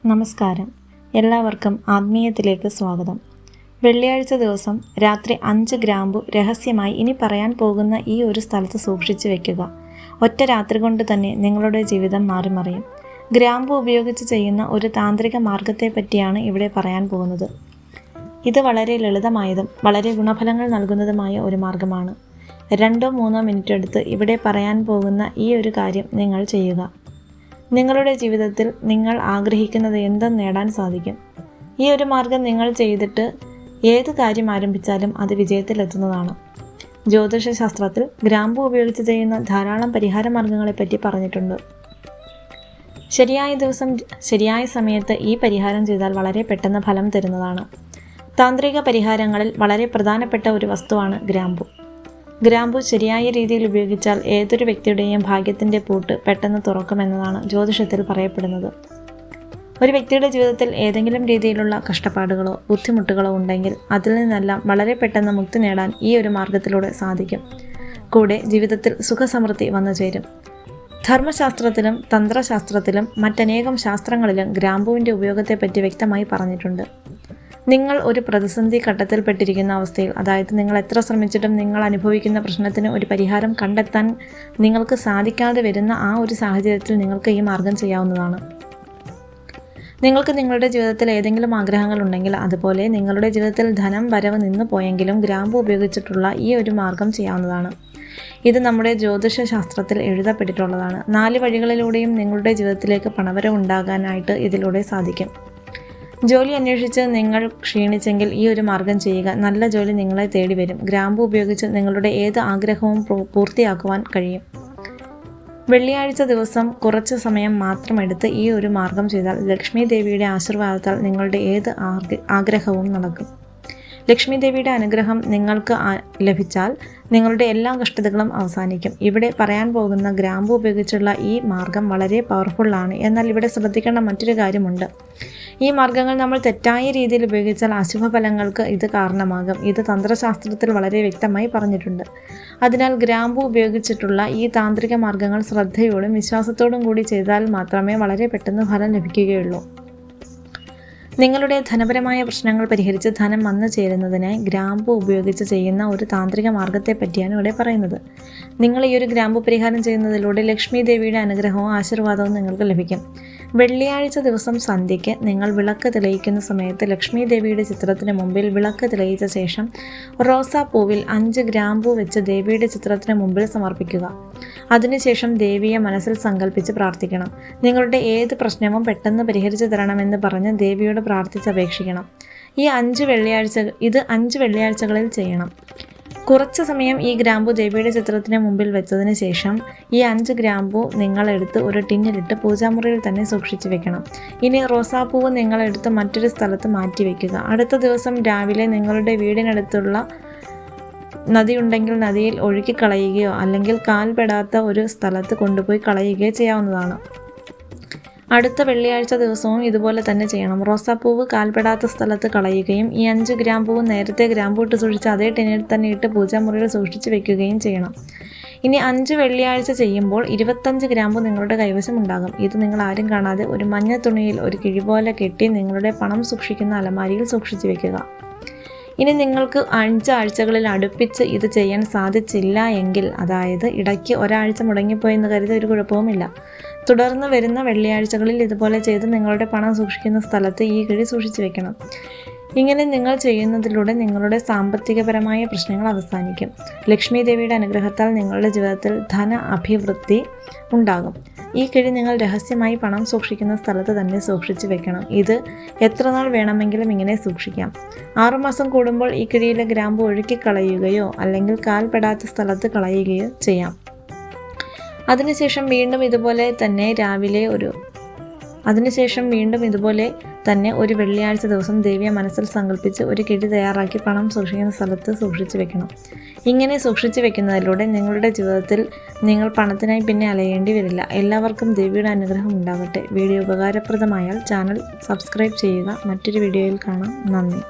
നമസ്കാരം. എല്ലാവർക്കും ആത്മീയത്തിലേക്ക് സ്വാഗതം. വെള്ളിയാഴ്ച ദിവസം രാത്രി 5 ഗ്രാമ്പു രഹസ്യമായി ഇനി പറയാൻ പോകുന്ന ഈ ഒരു സ്ഥലത്ത് സൂക്ഷിച്ചു വെക്കുക. ഒറ്റ രാത്രി കൊണ്ട് തന്നെ നിങ്ങളുടെ ജീവിതം മാറിമറിയും. ഗ്രാമ്പു ഉപയോഗിച്ച് ചെയ്യുന്ന ഒരു താന്ത്രിക മാർഗത്തെ പറ്റിയാണ് ഇവിടെ പറയാൻ പോകുന്നത്. ഇത് വളരെ ലളിതമായതും വളരെ ഗുണഫലങ്ങൾ നൽകുന്നതുമായ ഒരു മാർഗമാണ്. 2-3 മിനിറ്റ് എടുത്ത് ഇവിടെ പറയാൻ പോകുന്ന ഈ ഒരു കാര്യം നിങ്ങൾ ചെയ്യുക. നിങ്ങളുടെ ജീവിതത്തിൽ നിങ്ങൾ ആഗ്രഹിക്കുന്നത് എന്തും നേടാൻ സാധിക്കും. ഈ ഒരു മാർഗം നിങ്ങൾ ചെയ്തിട്ട് ഏത് കാര്യം ആരംഭിച്ചാലും അത് വിജയത്തിലെത്തുന്നതാണ്. ജ്യോതിഷശാസ്ത്രത്തിൽ ഗ്രാമ്പു ഉപയോഗിച്ച് ചെയ്യുന്ന ധാരാളം പരിഹാര മാർഗങ്ങളെപ്പറ്റി പറഞ്ഞിട്ടുണ്ട്. ശരിയായ ദിവസം ശരിയായ സമയത്ത് ഈ പരിഹാരം ചെയ്താൽ വളരെ പെട്ടെന്ന് ഫലം തരുന്നതാണ്. താന്ത്രിക പരിഹാരങ്ങളിൽ വളരെ പ്രധാനപ്പെട്ട ഒരു വസ്തുവാണ് ഗ്രാമ്പു. ഗ്രാമ്പു ശരിയായ രീതിയിൽ ഉപയോഗിച്ചാൽ ഏതൊരു വ്യക്തിയുടെയും ഭാഗ്യത്തിൻ്റെ പൂട്ട് പെട്ടെന്ന് തുറക്കുമെന്നതാണ് ജ്യോതിഷത്തിൽ പറയപ്പെടുന്നത്. ഒരു വ്യക്തിയുടെ ജീവിതത്തിൽ ഏതെങ്കിലും രീതിയിലുള്ള കഷ്ടപ്പാടുകളോ ബുദ്ധിമുട്ടുകളോ ഉണ്ടെങ്കിൽ അതിൽ നിന്നെല്ലാം വളരെ പെട്ടെന്ന് മുക്തി നേടാൻ ഈ ഒരു മാർഗത്തിലൂടെ സാധിക്കും. കൂടെ ജീവിതത്തിൽ സുഖസമൃദ്ധി വന്നു ചേരും. ധർമ്മശാസ്ത്രത്തിലും തന്ത്രശാസ്ത്രത്തിലും മറ്റനേകം ശാസ്ത്രങ്ങളിലും ഗ്രാമ്പുവിൻ്റെ ഉപയോഗത്തെപ്പറ്റി വ്യക്തമായി പറഞ്ഞിട്ടുണ്ട്. നിങ്ങൾ ഒരു പ്രതിസന്ധി ഘട്ടത്തിൽപ്പെട്ടിരിക്കുന്ന അവസ്ഥയിൽ, അതായത് നിങ്ങൾ എത്ര ശ്രമിച്ചിട്ടും നിങ്ങൾ അനുഭവിക്കുന്ന പ്രശ്നത്തിന് ഒരു പരിഹാരം കണ്ടെത്താൻ നിങ്ങൾക്ക് സാധിക്കാതെ വരുന്ന ആ ഒരു സാഹചര്യത്തിൽ നിങ്ങൾക്ക് ഈ മാർഗം ചെയ്യാവുന്നതാണ്. നിങ്ങൾക്ക് നിങ്ങളുടെ ജീവിതത്തിൽ ഏതെങ്കിലും ആഗ്രഹങ്ങൾ ഉണ്ടെങ്കിൽ, അതുപോലെ നിങ്ങളുടെ ജീവിതത്തിൽ ധനം വരവ് നിന്നു പോയെങ്കിലും ഗ്രാമ്പു ഉപയോഗിച്ചിട്ടുള്ള ഈ ഒരു മാർഗം ചെയ്യാവുന്നതാണ്. ഇത് നമ്മുടെ ജ്യോതിഷശാസ്ത്രത്തിൽ എഴുതപ്പെട്ടിട്ടുള്ളതാണ്. 4 വഴികളിലൂടെയും നിങ്ങളുടെ ജീവിതത്തിലേക്ക് പണവരവ് ഉണ്ടാകാനായിട്ട് ഇതിലൂടെ സാധിക്കും. ജോലി അന്വേഷിച്ച് നിങ്ങൾ ക്ഷീണിച്ചെങ്കിൽ ഈ ഒരു മാർഗം ചെയ്യുക. നല്ല ജോലി നിങ്ങളെ തേടി വരും. ഗ്രാമ്പു ഉപയോഗിച്ച് നിങ്ങളുടെ ഏത് ആഗ്രഹവും പൂർത്തിയാക്കുവാൻ കഴിയും. വെള്ളിയാഴ്ച ദിവസം കുറച്ച് സമയം മാത്രം എടുത്ത് ഈ ഒരു മാർഗം ചെയ്താൽ ലക്ഷ്മി ദേവിയുടെ ആശീർവാദത്താൽ നിങ്ങളുടെ ഏത് ആഗ്രഹവും നടക്കും. ലക്ഷ്മി ദേവിയുടെ അനുഗ്രഹം നിങ്ങൾക്ക് ലഭിച്ചാൽ നിങ്ങളുടെ എല്ലാ കഷ്ടതകളും അവസാനിക്കും. ഇവിടെ പറയാൻ പോകുന്ന ഗ്രാമ്പു ഉപയോഗിച്ചുള്ള ഈ മാർഗം വളരെ പവർഫുള്ളാണ്. എന്നാൽ ഇവിടെ ശ്രദ്ധിക്കേണ്ട മറ്റൊരു കാര്യമുണ്ട്. ഈ മാർഗങ്ങൾ നമ്മൾ തെറ്റായ രീതിയിൽ ഉപയോഗിച്ചാൽ അശുഭഫലങ്ങൾക്ക് ഇത് കാരണമാകും. ഇത് തന്ത്രശാസ്ത്രത്തിൽ വളരെ വ്യക്തമായി പറഞ്ഞിട്ടുണ്ട്. അതിനാൽ ഗ്രാമ്പു ഉപയോഗിച്ചിട്ടുള്ള ഈ താന്ത്രിക മാർഗങ്ങൾ ശ്രദ്ധയോടും വിശ്വാസത്തോടും കൂടി ചെയ്താൽ മാത്രമേ വളരെ പെട്ടെന്ന് ഫലം ലഭിക്കുകയുള്ളൂ. നിങ്ങളുടെ ധനപരമായ പ്രശ്നങ്ങൾ പരിഹരിച്ച് ധനം വന്നു ചേരുന്നതിനായി ഗ്രാമ്പു ഉപയോഗിച്ച് ചെയ്യുന്ന ഒരു താന്ത്രിക മാർഗത്തെ പറ്റിയാണ് ഇവിടെ പറയുന്നത്. നിങ്ങൾ ഈ ഒരു ഗ്രാമ്പു പരിഹാരം ചെയ്യുന്നതിലൂടെ ലക്ഷ്മി ദേവിയുടെ അനുഗ്രഹവും ആശീർവാദവും നിങ്ങൾക്ക് ലഭിക്കും. വെള്ളിയാഴ്ച ദിവസം സന്ധ്യയ്ക്ക് നിങ്ങൾ വിളക്ക് തെളിയിക്കുന്ന സമയത്ത് ലക്ഷ്മി ദേവിയുടെ ചിത്രത്തിന് മുമ്പിൽ വിളക്ക് തെളിയിച്ച ശേഷം റോസാപ്പൂവിൽ 5 ഗ്രാമ്പു വെച്ച് ദേവിയുടെ ചിത്രത്തിന് മുമ്പിൽ സമർപ്പിക്കുക. അതിനുശേഷം ദേവിയെ മനസ്സിൽ സങ്കല്പിച്ച് പ്രാർത്ഥിക്കണം. നിങ്ങളുടെ ഏത് പ്രശ്നവും പെട്ടെന്ന് പരിഹരിച്ചു തരണമെന്ന് പറഞ്ഞ് ദേവിയോട് പ്രാർത്ഥിച്ചപേക്ഷിക്കണം. ഇത് 5 വെള്ളിയാഴ്ചകളിൽ ചെയ്യണം. കുറച്ച് സമയം ഈ ഗ്രാമ്പു ദേവിയുടെ ചിത്രത്തിന് മുമ്പിൽ വെച്ചതിന് ശേഷം ഈ 5 ഗ്രാമ്പു നിങ്ങളെടുത്ത് ഒരു ടിന്നിലിട്ട് പൂജാമുറിയിൽ തന്നെ സൂക്ഷിച്ചു വെക്കണം. ഇനി റോസാപ്പൂവ് നിങ്ങളെടുത്ത് മറ്റൊരു സ്ഥലത്ത് മാറ്റി വയ്ക്കുക. അടുത്ത ദിവസം രാവിലെ നിങ്ങളുടെ വീടിനടുത്തുള്ള നദിയുണ്ടെങ്കിൽ നദിയിൽ ഒഴുക്കി കളയുകയോ അല്ലെങ്കിൽ കാൽപ്പെടാത്ത ഒരു സ്ഥലത്ത് കൊണ്ടുപോയി കളയുകയോ ചെയ്യാവുന്നതാണ്. അടുത്ത വെള്ളിയാഴ്ച ദിവസവും ഇതുപോലെ തന്നെ ചെയ്യണം. റോസാപ്പൂവ് കാൽപ്പെടാത്ത സ്ഥലത്ത് കളയുകയും ഈ 5 ഗ്രാമ്പൂവ് നേരത്തെ ഗ്രാമ്പൂ ഇട്ട് സൂക്ഷിച്ച് അതേ ടിന്നിൽ തന്നെ ഇട്ട് പൂജാമുറിയിൽ സൂക്ഷിച്ച് വെക്കുകയും ചെയ്യണം. ഇനി 5 വെള്ളിയാഴ്ച ചെയ്യുമ്പോൾ 25 ഗ്രാമ്പു നിങ്ങളുടെ കൈവശം ഉണ്ടാകും. ഇത് നിങ്ങൾ ആരും കാണാതെ ഒരു മഞ്ഞ തുണിയിൽ ഒരു കിഴി പോലെ കെട്ടി നിങ്ങളുടെ പണം സൂക്ഷിക്കുന്ന അലമാരിയിൽ സൂക്ഷിച്ചു വെക്കുക. ഇനി നിങ്ങൾക്ക് 5 ആഴ്ചകളിൽ അടുപ്പിച്ച് ഇത് ചെയ്യാൻ സാധിച്ചില്ല എങ്കിൽ, അതായത് ഇടയ്ക്ക് ഒരാഴ്ച മുടങ്ങിപ്പോയെന്ന് കരുതി ഒരു കുഴപ്പവുമില്ല. തുടർന്ന് വരുന്ന വെള്ളിയാഴ്ചകളിൽ ഇതുപോലെ ചെയ്ത് നിങ്ങളുടെ പണം സൂക്ഷിക്കുന്ന സ്ഥലത്ത് ഈ കിഴി സൂക്ഷിച്ചു വെക്കണം. ഇങ്ങനെ നിങ്ങൾ ചെയ്യുന്നതിലൂടെ നിങ്ങളുടെ സാമ്പത്തികപരമായ പ്രശ്നങ്ങൾ അവസാനിക്കും. ലക്ഷ്മി ദേവിയുടെ അനുഗ്രഹത്താൽ നിങ്ങളുടെ ജീവിതത്തിൽ ധന അഭിവൃദ്ധി ഉണ്ടാകും. ഈ കിഴി നിങ്ങൾ രഹസ്യമായി പണം സൂക്ഷിക്കുന്ന സ്ഥലത്ത് തന്നെ സൂക്ഷിച്ചു വെക്കണം. ഇത് എത്ര നാൾ വേണമെങ്കിലും ഇങ്ങനെ സൂക്ഷിക്കാം. 6 മാസം കൂടുമ്പോൾ ഈ കിഴിയിലെ ഗ്രാമ്പു ഒഴുക്കി കളയുകയോ അല്ലെങ്കിൽ കാൽപ്പെടാത്ത സ്ഥലത്ത് കളയുകയോ ചെയ്യാം. അതിനുശേഷം വീണ്ടും ഇതുപോലെ തന്നെ ഒരു വെള്ളിയാഴ്ച ദിവസം ദേവിയെ മനസ്സിൽ സങ്കല്പിച്ച് ഒരു കിഴി തയ്യാറാക്കി പണം സൂക്ഷിക്കുന്ന സ്ഥലത്ത് സൂക്ഷിച്ചു വെക്കണം. ഇങ്ങനെ സൂക്ഷിച്ചു വെക്കുന്നതിലൂടെ നിങ്ങളുടെ ജീവിതത്തിൽ നിങ്ങൾ പണത്തിനായി പിന്നെ അലയേണ്ടി വരില്ല. എല്ലാവർക്കും ദേവിയുടെ അനുഗ്രഹം ഉണ്ടാകട്ടെ. വീഡിയോ ഉപകാരപ്രദമായാൽ ചാനൽ സബ്സ്ക്രൈബ് ചെയ്യുക. മറ്റൊരു വീഡിയോയിൽ കാണാം. നന്ദി.